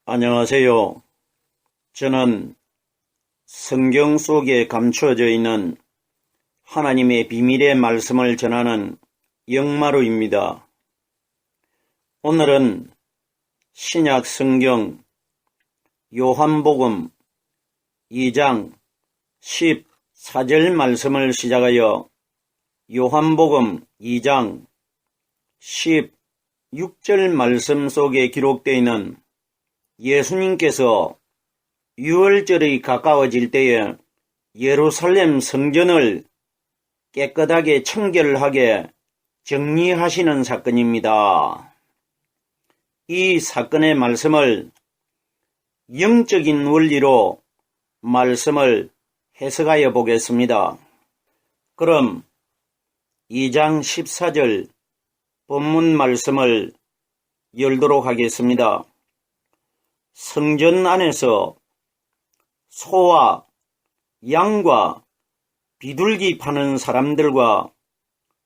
안녕하세요. 저는 성경 속에 감추어져 있는 하나님의 비밀의 말씀을 전하는 영마루입니다. 오늘은 신약 성경 요한복음 2장 14절 말씀을 시작하여 요한복음 2장 16절 말씀 속에 기록되어 있는 예수님께서 유월절이 가까워질 때에 예루살렘 성전을 깨끗하게 청결하게 정리하시는 사건입니다. 이 사건의 말씀을 영적인 원리로 말씀을 해석하여 보겠습니다. 그럼 2장 14절 본문 말씀을 열도록 하겠습니다. 성전 안에서 소와 양과 비둘기 파는 사람들과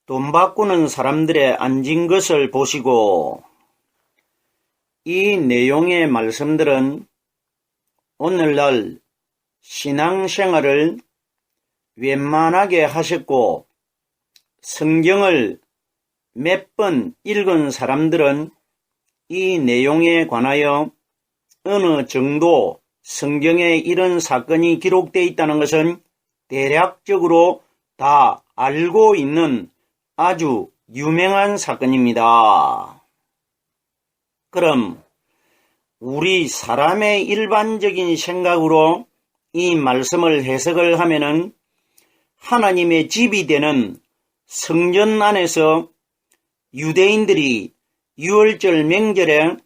돈 바꾸는 사람들의 앉은 것을 보시고, 이 내용의 말씀들은 오늘날 신앙생활을 웬만하게 하셨고 성경을 몇 번 읽은 사람들은 이 내용에 관하여 어느 정도 성경에 이런 사건이 기록되어 있다는 것은 대략적으로 다 알고 있는 아주 유명한 사건입니다. 그럼 우리 사람의 일반적인 생각으로 이 말씀을 해석을 하면은 하나님의 집이 되는 성전 안에서 유대인들이 유월절 명절에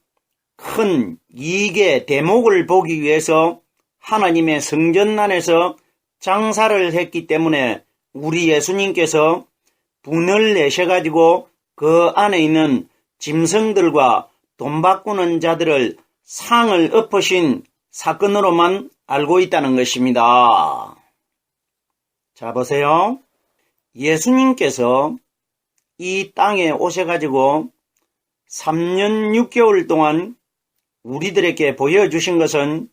큰 이익의 대목을 보기 위해서 하나님의 성전 안에서 장사를 했기 때문에 우리 예수님께서 분을 내셔가지고 그 안에 있는 짐승들과 돈 바꾸는 자들을 상을 엎으신 사건으로만 알고 있다는 것입니다. 자, 보세요. 예수님께서 이 땅에 오셔가지고 3년 6개월 동안 우리들에게 보여주신 것은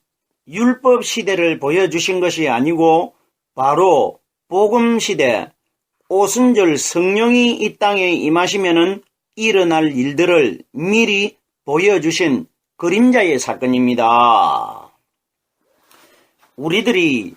율법 시대를 보여주신 것이 아니고 바로 복음 시대, 오순절 성령이 이 땅에 임하시면은 일어날 일들을 미리 보여주신 그림자의 사건입니다. 우리들이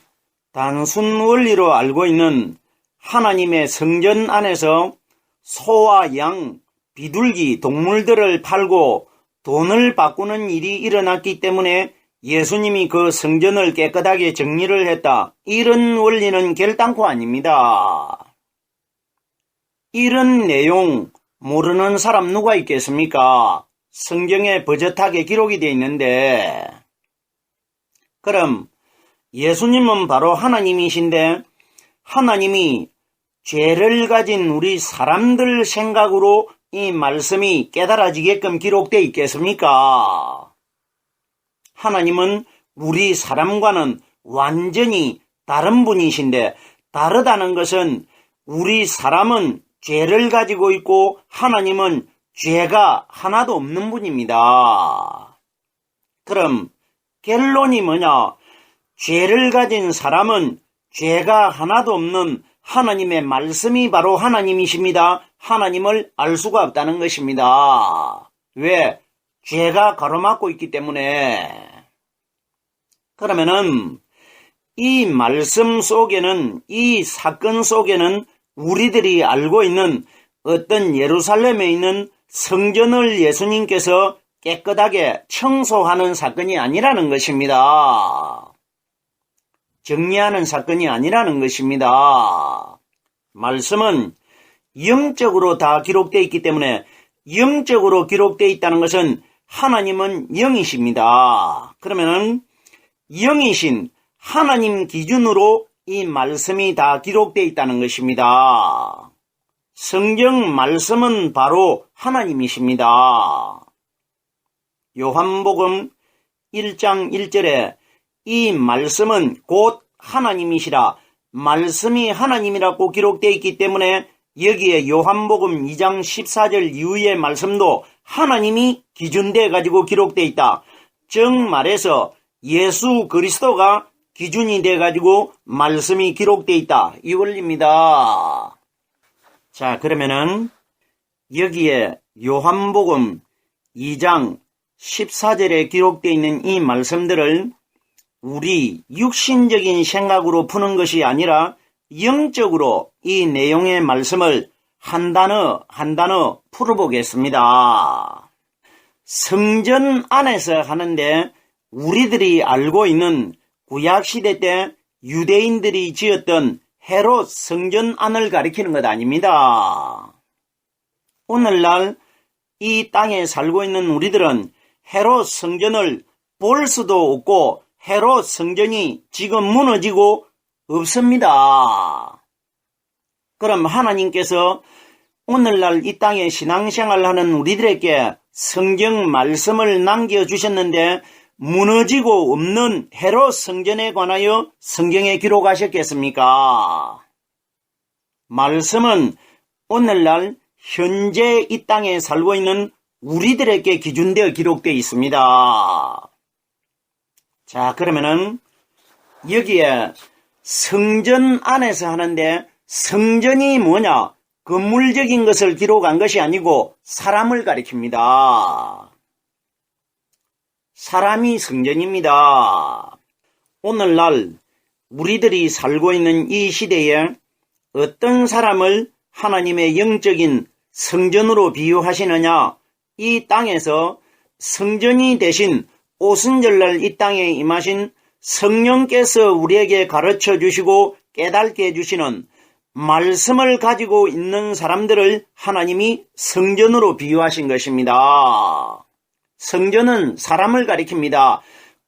단순 원리로 알고 있는 하나님의 성전 안에서 소와 양, 비둘기, 동물들을 팔고 돈을 바꾸는 일이 일어났기 때문에 예수님이 그 성전을 깨끗하게 정리를 했다. 이런 원리는 결단코 아닙니다. 이런 내용 모르는 사람 누가 있겠습니까? 성경에 버젓하게 기록이 되어 있는데, 그럼 예수님은 바로 하나님이신데 하나님이 죄를 가진 우리 사람들 생각으로 이 말씀이 깨달아지게끔 기록되어 있겠습니까? 하나님은 우리 사람과는 완전히 다른 분이신데, 다르다는 것은 우리 사람은 죄를 가지고 있고 하나님은 죄가 하나도 없는 분입니다. 그럼 결론이 뭐냐? 죄를 가진 사람은 죄가 하나도 없는 하나님의 말씀이 바로 하나님이십니다. 하나님을 알 수가 없다는 것입니다. 왜? 죄가 가로막고 있기 때문에. 그러면은 이 말씀 속에는, 이 사건 속에는 우리들이 알고 있는 어떤 예루살렘에 있는 성전을 예수님께서 깨끗하게 청소하는 사건이 아니라는 것입니다. 정리하는 사건이 아니라는 것입니다. 말씀은 영적으로 다 기록되어 있기 때문에, 영적으로 기록되어 있다는 것은 하나님은 영이십니다. 그러면은 영이신 하나님 기준으로 이 말씀이 다 기록되어 있다는 것입니다. 성경 말씀은 바로 하나님이십니다. 요한복음 1장 1절에 이 말씀은 곧 하나님이시라, 말씀이 하나님이라고 기록되어 있기 때문에 여기에 요한복음 2장 14절 이후의 말씀도 하나님이 기준되어 가지고 기록되어 있다. 정말에서 예수 그리스도가 기준이 돼가지고 말씀이 기록되어 있다. 이 원리입니다. 자, 그러면은 여기에 요한복음 2장 14절에 기록되어 있는 이 말씀들을 우리 육신적인 생각으로 푸는 것이 아니라 영적으로 이 내용의 말씀을 한 단어 한 단어 풀어보겠습니다. 성전 안에서 하는데 우리들이 알고 있는 구약시대 때 유대인들이 지었던 헤롯 성전 안을 가리키는 것 아닙니다. 오늘날 이 땅에 살고 있는 우리들은 헤롯 성전을 볼 수도 없고 헤롯 성전이 지금 무너지고 없습니다. 그럼 하나님께서 오늘날 이 땅에 신앙생활을 하는 우리들에게 성경 말씀을 남겨주셨는데 무너지고 없는 헤롯 성전에 관하여 성경에 기록하셨겠습니까? 말씀은 오늘날 현재 이 땅에 살고 있는 우리들에게 기준되어 기록되어 있습니다. 자, 그러면은 여기에 성전 안에서 하는데 성전이 뭐냐? 건물적인 것을 기록한 것이 아니고 사람을 가리킵니다. 사람이 성전입니다. 오늘날 우리들이 살고 있는 이 시대에 어떤 사람을 하나님의 영적인 성전으로 비유하시느냐? 이 땅에서 성전이 되신 오순절날 이 땅에 임하신 성령께서 우리에게 가르쳐 주시고 깨닫게 해주시는 말씀을 가지고 있는 사람들을 하나님이 성전으로 비유하신 것입니다. 성전은 사람을 가리킵니다.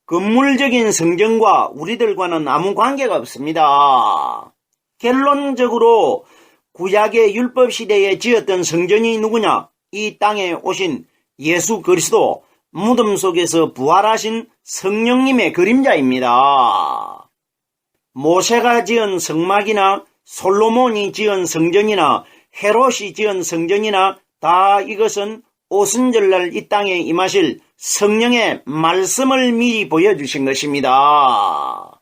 건물적인 성전과 우리들과는 아무 관계가 없습니다. 결론적으로 구약의 율법 시대에 지었던 성전이 누구냐? 이 땅에 오신 예수 그리스도, 무덤 속에서 부활하신 성령님의 그림자입니다. 모세가 지은 성막이나 솔로몬이 지은 성전이나 헤롯이 지은 성전이나 다 이것은 오순절날 이 땅에 임하실 성령의 말씀을 미리 보여주신 것입니다.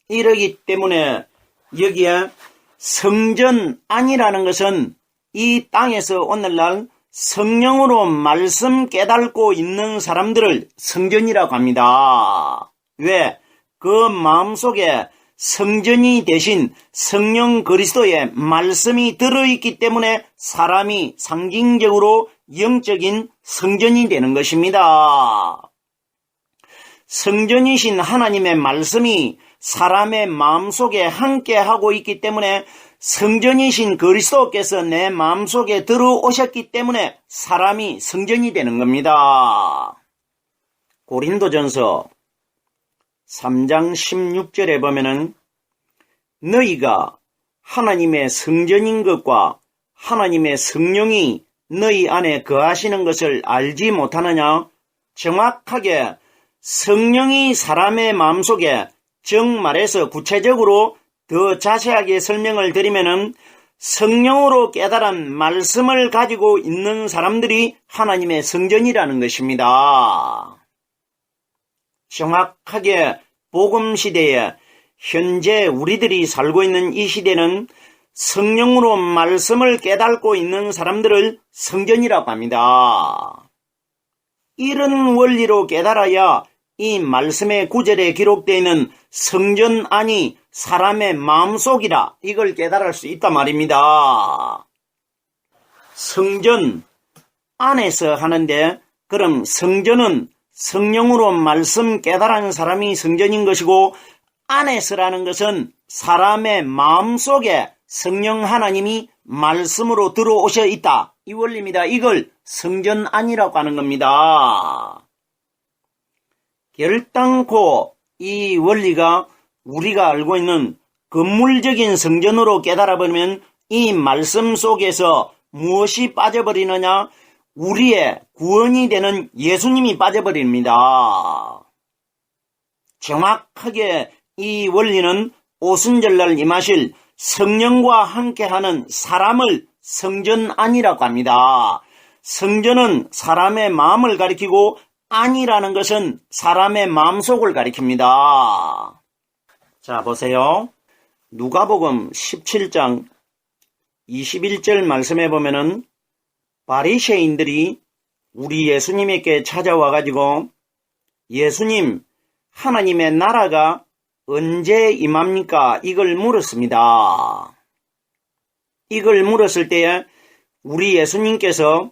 이러기 때문에 여기에 성전 안이라는 것은 이 땅에서 오늘날 성령으로 말씀 깨닫고 있는 사람들을 성전이라고 합니다. 왜? 그 마음속에 성전이 되신 성령 그리스도의 말씀이 들어있기 때문에 사람이 상징적으로 영적인 성전이 되는 것입니다. 성전이신 하나님의 말씀이 사람의 마음속에 함께하고 있기 때문에 성전이신 그리스도께서 내 마음속에 들어오셨기 때문에 사람이 성전이 되는 겁니다. 고린도전서 3장 16절에 보면은 너희가 하나님의 성전인 것과 하나님의 성령이 너희 안에 거하시는 것을 알지 못하느냐? 정확하게 성령이 사람의 마음속에 정말해서 구체적으로 더 자세하게 설명을 드리면은 성령으로 깨달은 말씀을 가지고 있는 사람들이 하나님의 성전이라는 것입니다. 정확하게 복음 시대에 현재 우리들이 살고 있는 이 시대는 성령으로 말씀을 깨닫고 있는 사람들을 성전이라고 합니다. 이런 원리로 깨달아야 이 말씀의 구절에 기록되어 있는 성전 안이 사람의 마음속이라 이걸 깨달을 수 있단 말입니다. 성전 안에서 하는데 그럼 성전은 성령으로 말씀 깨달은 사람이 성전인 것이고 안에서라는 것은 사람의 마음속에 성령 하나님이 말씀으로 들어오셔 있다. 이 원리입니다. 이걸 성전 안이라고 하는 겁니다. 결단코 이 원리가 우리가 알고 있는 건물적인 성전으로 깨달아버리면 이 말씀 속에서 무엇이 빠져버리느냐? 우리의 구원이 되는 예수님이 빠져버립니다. 정확하게 이 원리는 오순절날 임하실 성령과 함께하는 사람을 성전 안이라고 합니다. 성전은 사람의 마음을 가리키고 안이라는 것은 사람의 마음속을 가리킵니다. 자, 보세요. 누가복음 17장 21절 말씀에 보면은 바리새인들이 우리 예수님에게 찾아와가지고 예수님, 하나님의 나라가 언제 임합니까? 이걸 물었습니다. 이걸 물었을 때에 우리 예수님께서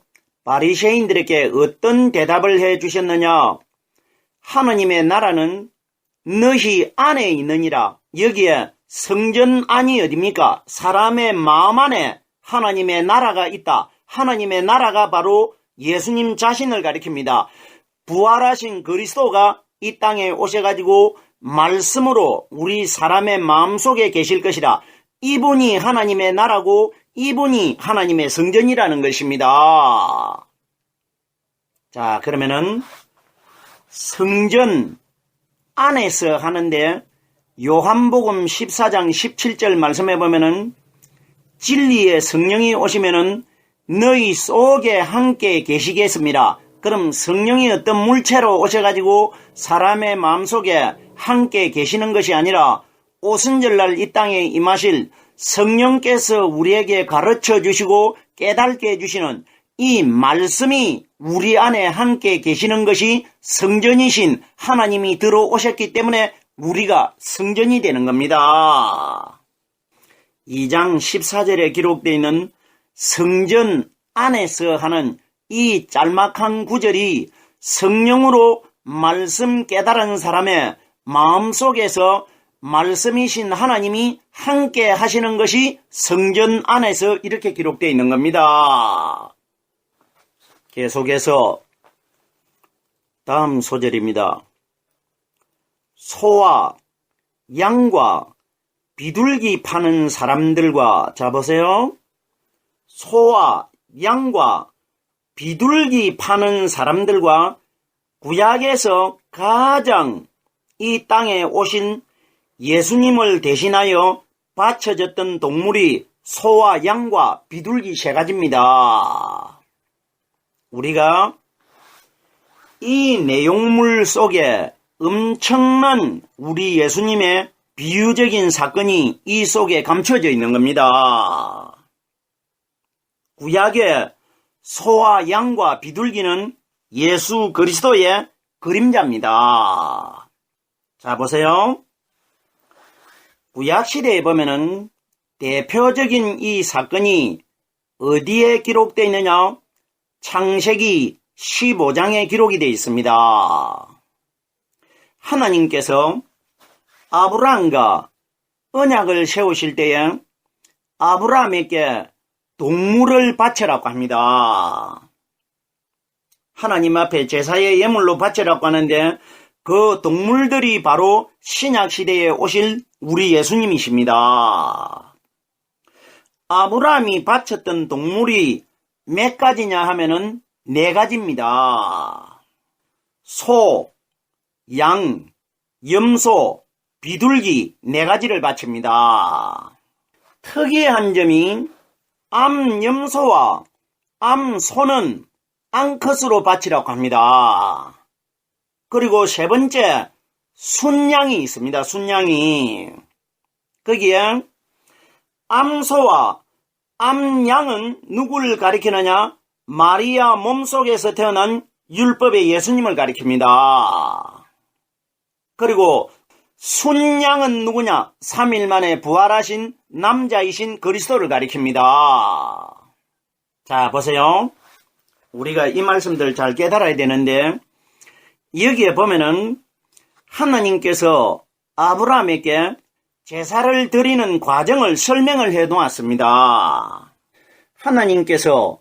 바리새인들에게 어떤 대답을 해 주셨느냐? 하나님의 나라는 너희 안에 있느니라. 여기에 성전 안이 어디입니까? 사람의 마음 안에 하나님의 나라가 있다. 하나님의 나라가 바로 예수님 자신을 가리킵니다. 부활하신 그리스도가 이 땅에 오셔가지고 말씀으로 우리 사람의 마음속에 계실 것이라. 이분이 하나님의 나라고 이분이 하나님의 성전이라는 것입니다. 자, 그러면은 성전 안에서 하는데 요한복음 14장 17절 말씀해 보면은 진리의 성령이 오시면은 너희 속에 함께 계시겠습니다. 그럼 성령이 어떤 물체로 오셔가지고 사람의 마음속에 함께 계시는 것이 아니라 오순절날 이 땅에 임하실 성령께서 우리에게 가르쳐 주시고 깨닫게 해주시는 이 말씀이 우리 안에 함께 계시는 것이 성전이신 하나님이 들어오셨기 때문에 우리가 성전이 되는 겁니다. 2장 14절에 기록되어 있는 성전 안에서 하는 이 짤막한 구절이 성령으로 말씀 깨달은 사람의 마음속에서 말씀이신 하나님이 함께 하시는 것이 성전 안에서 이렇게 기록되어 있는 겁니다. 계속해서 다음 소절입니다. 소와 양과 비둘기 파는 사람들과, 자 보세요. 소와 양과 비둘기 파는 사람들과 구약에서 가장 이 땅에 오신 예수님을 대신하여 바쳐졌던 동물이 소와 양과 비둘기 세 가지입니다. 우리가 이 내용물 속에 엄청난 우리 예수님의 비유적인 사건이 이 속에 감춰져 있는 겁니다. 구약의 소와 양과 비둘기는 예수 그리스도의 그림자입니다. 자, 보세요. 구약시대에 보면은 대표적인 이 사건이 어디에 기록되어 있느냐? 창세기 15장에 기록이 되어 있습니다. 하나님께서 아브라함과 언약을 세우실 때에 아브라함에게 동물을 바치라고 합니다. 하나님 앞에 제사의 예물로 바치라고 하는데 그 동물들이 바로 신약시대에 오실 우리 예수님이십니다. 아브라함이 바쳤던 동물이 몇 가지냐 하면은 4가지입니다. 소, 양, 염소, 비둘기 4가지를 바칩니다. 특이한 점이 암염소와 암소는 앙컷으로 바치라고 합니다. 그리고 세 번째 순양이 있습니다. 순양이. 거기에 암소와 암양은 누구를 가리키느냐? 마리아 몸속에서 태어난 율법의 예수님을 가리킵니다. 그리고 순양은 누구냐? 3일 만에 부활하신 남자이신 그리스도를 가리킵니다. 자, 보세요. 우리가 이 말씀들 잘 깨달아야 되는데 여기에 보면은 하나님께서 아브라함에게 제사를 드리는 과정을 설명을 해 놓았습니다. 하나님께서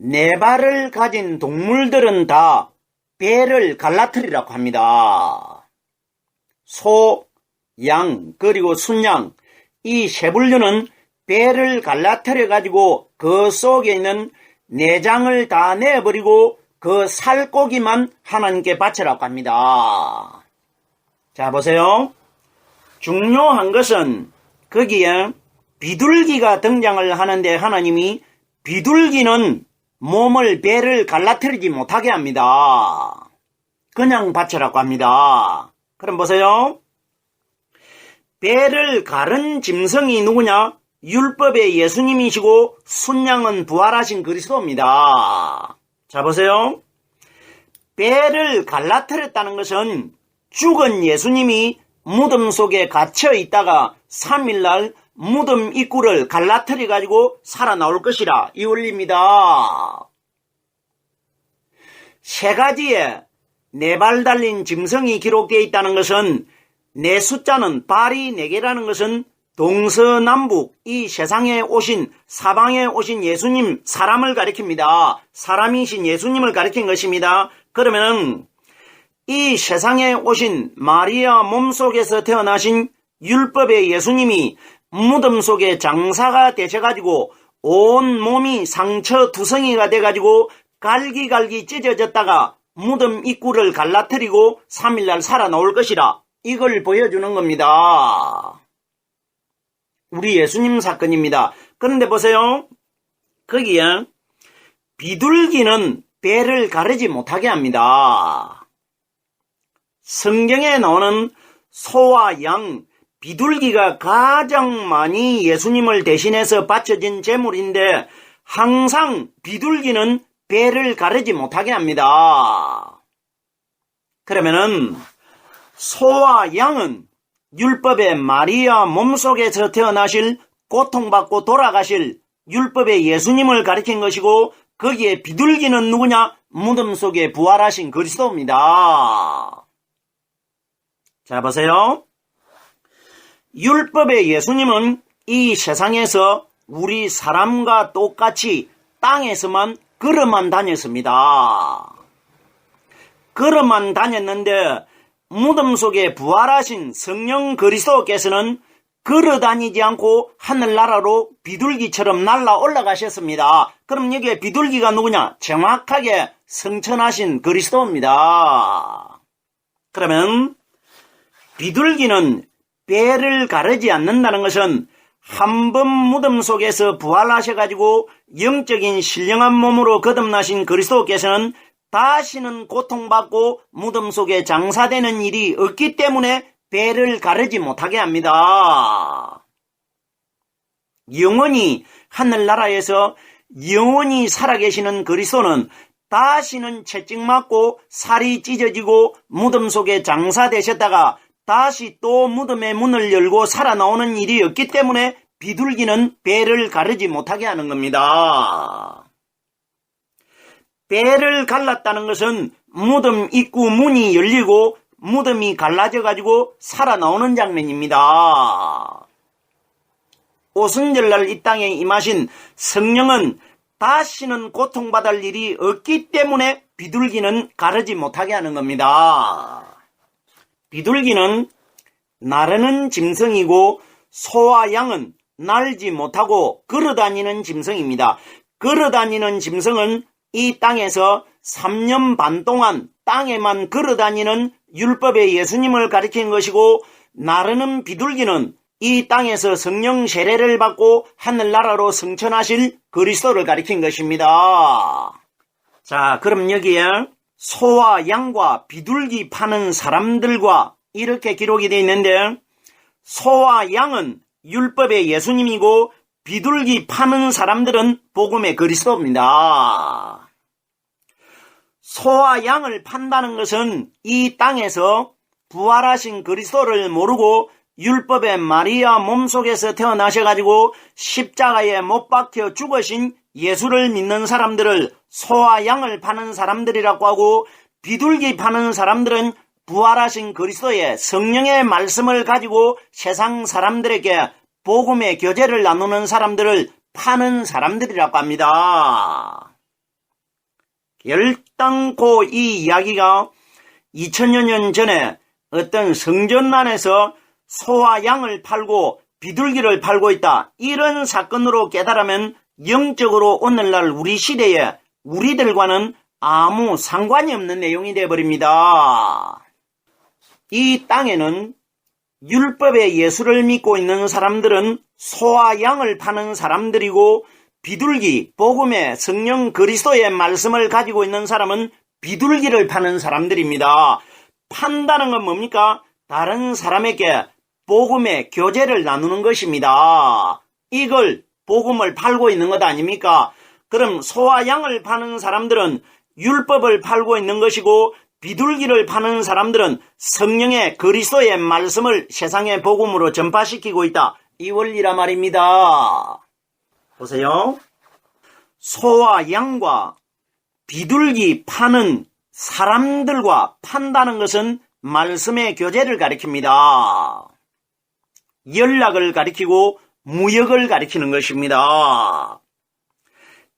4발을 가진 동물들은 다 배를 갈라뜨리라고 합니다. 소, 양, 그리고 순양 이 세 분류는 배를 갈라뜨려 가지고 그 속에 있는 내장을 다 내버리고 그 살코기만 하나님께 바치라고 합니다. 자, 보세요. 중요한 것은 거기에 비둘기가 등장을 하는데 하나님이 비둘기는 몸을 배를 갈라뜨리지 못하게 합니다. 그냥 바쳐라고 합니다. 그럼 보세요. 배를 가른 짐승이 누구냐? 율법의 예수님이시고 순양은 부활하신 그리스도입니다. 자, 보세요. 배를 갈라뜨렸다는 것은 죽은 예수님이 무덤 속에 갇혀 있다가 3일날 무덤 입구를 갈라뜨려 가지고 살아나올 것이라 이 원리입니다. 세 가지의 네 발 달린 짐승이 기록되어 있다는 것은 네 숫자는 발이 4개라는 것은 동서남북 이 세상에 오신 사방에 오신 예수님 사람을 가리킵니다. 사람이신 예수님을 가리킨 것입니다. 그러면 이 세상에 오신 마리아 몸속에서 태어나신 율법의 예수님이 무덤 속에 장사가 되셔가지고 온 몸이 상처 두성이가 돼가지고 갈기갈기 찢어졌다가 무덤 입구를 갈라뜨리고 3일날 살아나올 것이라 이걸 보여주는 겁니다. 우리 예수님 사건입니다. 그런데 보세요. 거기에 비둘기는 배를 가르지 못하게 합니다. 성경에 나오는 소와 양, 비둘기가 가장 많이 예수님을 대신해서 바쳐진 제물인데 항상 비둘기는 배를 가르지 못하게 합니다. 그러면은 소와 양은 율법의 마리아 몸속에서 태어나실 고통받고 돌아가실 율법의 예수님을 가리킨 것이고 거기에 비둘기는 누구냐? 무덤 속에 부활하신 그리스도입니다. 자, 보세요. 율법의 예수님은 이 세상에서 우리 사람과 똑같이 땅에서만 걸어만 다녔습니다. 걸어만 다녔는데 무덤 속에 부활하신 성령 그리스도께서는 걸어다니지 않고 하늘나라로 비둘기처럼 날아 올라가셨습니다. 그럼 여기에 비둘기가 누구냐? 정확하게 성천하신 그리스도입니다. 그러면 비둘기는 배를 가르지 않는다는 것은 한 번 무덤 속에서 부활하셔가지고 영적인 신령한 몸으로 거듭나신 그리스도께서는 다시는 고통받고 무덤 속에 장사되는 일이 없기 때문에 배를 가르지 못하게 합니다. 영원히 하늘나라에서 영원히 살아계시는 그리스도는 다시는 채찍 맞고 살이 찢어지고 무덤 속에 장사되셨다가 다시 또 무덤의 문을 열고 살아나오는 일이 없기 때문에 비둘기는 배를 가르지 못하게 하는 겁니다. 배를 갈랐다는 것은 무덤 입구 문이 열리고 무덤이 갈라져 가지고 살아나오는 장면입니다. 오순절날 이 땅에 임하신 성령은 다시는 고통받을 일이 없기 때문에 비둘기는 가르지 못하게 하는 겁니다. 비둘기는 나르는 짐승이고 소와 양은 날지 못하고 걸어다니는 짐승입니다. 걸어다니는 짐승은 이 땅에서 3년 반 동안 땅에만 걸어다니는 율법의 예수님을 가리킨 것이고 나르는 비둘기는 이 땅에서 성령 세례를 받고 하늘나라로 승천하실 그리스도를 가리킨 것입니다. 자, 그럼 여기에 소와 양과 비둘기 파는 사람들과 이렇게 기록이 되어 있는데 소와 양은 율법의 예수님이고 비둘기 파는 사람들은 복음의 그리스도입니다. 소와 양을 판다는 것은 이 땅에서 부활하신 그리스도를 모르고 율법의 마리아 몸속에서 태어나셔가지고 십자가에 못 박혀 죽으신 예수를 믿는 사람들을 소와 양을 파는 사람들이라고 하고 비둘기 파는 사람들은 부활하신 그리스도의 성령의 말씀을 가지고 세상 사람들에게 복음의 교제를 나누는 사람들을 파는 사람들이라고 합니다. 결단코 이 이야기가 2000여 년 전에 어떤 성전 안에서 소와 양을 팔고 비둘기를 팔고 있다. 이런 사건으로 깨달으면 영적으로 오늘날 우리 시대에 우리들과는 아무 상관이 없는 내용이 되어버립니다. 이 땅에는 율법의 예수를 믿고 있는 사람들은 소와 양을 파는 사람들이고 비둘기, 복음의 성령 그리스도의 말씀을 가지고 있는 사람은 비둘기를 파는 사람들입니다. 판다는 건 뭡니까? 다른 사람에게 복음의 교제를 나누는 것입니다. 이걸 복음을 팔고 있는 것 아닙니까? 그럼 소와 양을 파는 사람들은 율법을 팔고 있는 것이고, 비둘기를 파는 사람들은 성령의 그리스도의 말씀을 세상의 복음으로 전파시키고 있다. 이 원리라 말입니다. 보세요. 소와 양과 비둘기 파는 사람들과 판다는 것은 말씀의 교제를 가리킵니다. 연락을 가리키고 무역을 가리키는 것입니다.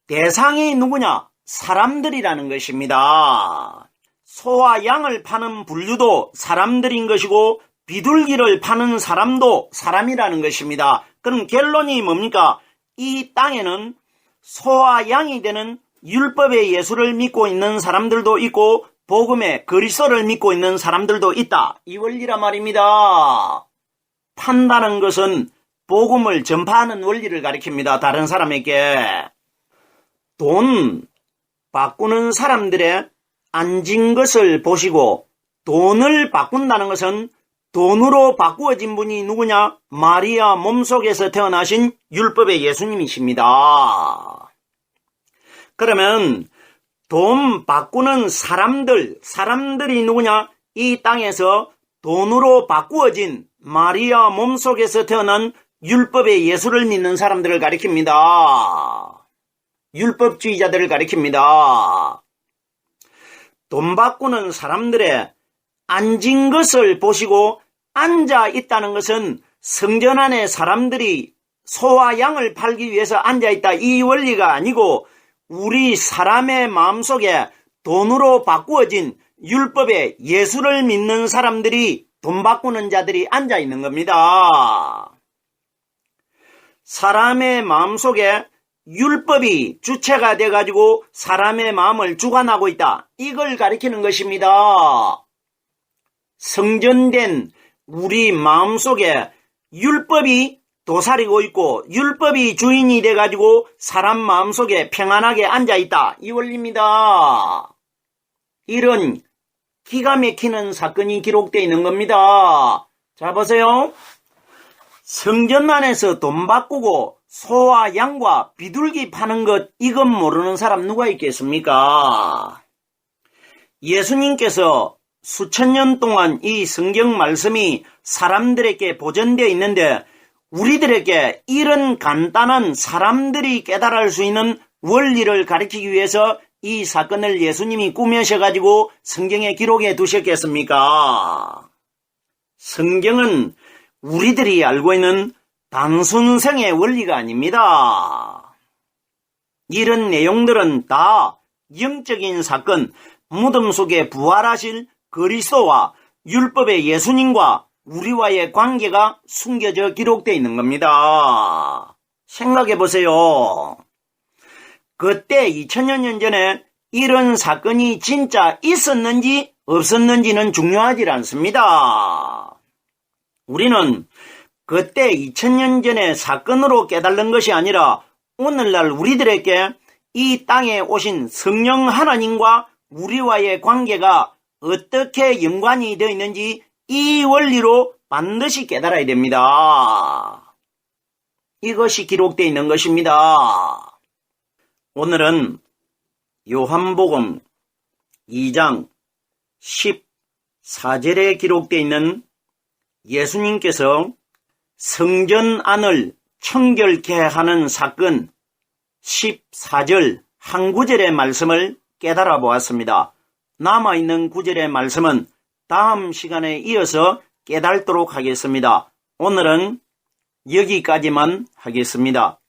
대상이 누구냐? 사람들이라는 것입니다. 소와 양을 파는 분류도 사람들인 것이고, 비둘기를 파는 사람도 사람이라는 것입니다. 그럼 결론이 뭡니까? 이 땅에는 소와 양이 되는 율법의 예수를 믿고 있는 사람들도 있고, 복음의 그리스도를 믿고 있는 사람들도 있다. 이 원리라 말입니다. 판다는 것은 복음을 전파하는 원리를 가리킵니다. 다른 사람에게. 돈 바꾸는 사람들의 앉은 것을 보시고 돈을 바꾼다는 것은 돈으로 바꾸어진 분이 누구냐? 마리아 몸속에서 태어나신 율법의 예수님이십니다. 그러면 돈 바꾸는 사람들이 누구냐? 이 땅에서 돈으로 바꾸어진 마리아 몸속에서 태어난 율법의 예수를 믿는 사람들을 가리킵니다. 율법주의자들을 가리킵니다. 돈 바꾸는 사람들의 앉은 것을 보시고 앉아 있다는 것은 성전 안에 사람들이 소와 양을 팔기 위해서 앉아 있다. 이 원리가 아니고, 우리 사람의 마음속에 돈으로 바꾸어진 율법의 예수를 믿는 사람들이, 돈 바꾸는 자들이 앉아 있는 겁니다. 사람의 마음속에 율법이 주체가 돼가지고 사람의 마음을 주관하고 있다. 이걸 가리키는 것입니다. 성전된 우리 마음속에 율법이 도사리고 있고, 율법이 주인이 돼가지고 사람 마음속에 평안하게 앉아있다. 이 원리입니다. 이런 기가 막히는 사건이 기록되어 있는 겁니다. 자, 보세요. 성전 안에서 돈 바꾸고 소와 양과 비둘기 파는 것, 이건 모르는 사람 누가 있겠습니까? 예수님께서 수천 년 동안 이 성경 말씀이 사람들에게 보존되어 있는데, 우리들에게 이런 간단한 사람들이 깨달을 수 있는 원리를 가르치기 위해서 이 사건을 예수님이 꾸며셔가지고 성경에 기록해 두셨겠습니까? 성경은 우리들이 알고 있는 단순성의 원리가 아닙니다. 이런 내용들은 다 영적인 사건, 무덤 속에 부활하실 그리스도와 율법의 예수님과 우리와의 관계가 숨겨져 기록되어 있는 겁니다. 생각해 보세요. 그때 2000여 년 전에 이런 사건이 진짜 있었는지 없었는지는 중요하지 않습니다. 우리는 그때 2000년 전의 사건으로 깨달는 것이 아니라 오늘날 우리들에게 이 땅에 오신 성령 하나님과 우리와의 관계가 어떻게 연관이 되어 있는지 이 원리로 반드시 깨달아야 됩니다. 이것이 기록되어 있는 것입니다. 오늘은 요한복음 2장 14절에 기록되어 있는 예수님께서 성전 안을 청결케 하는 사건 14절 한 구절의 말씀을 깨달아 보았습니다. 남아있는 구절의 말씀은 다음 시간에 이어서 깨닫도록 하겠습니다. 오늘은 여기까지만 하겠습니다.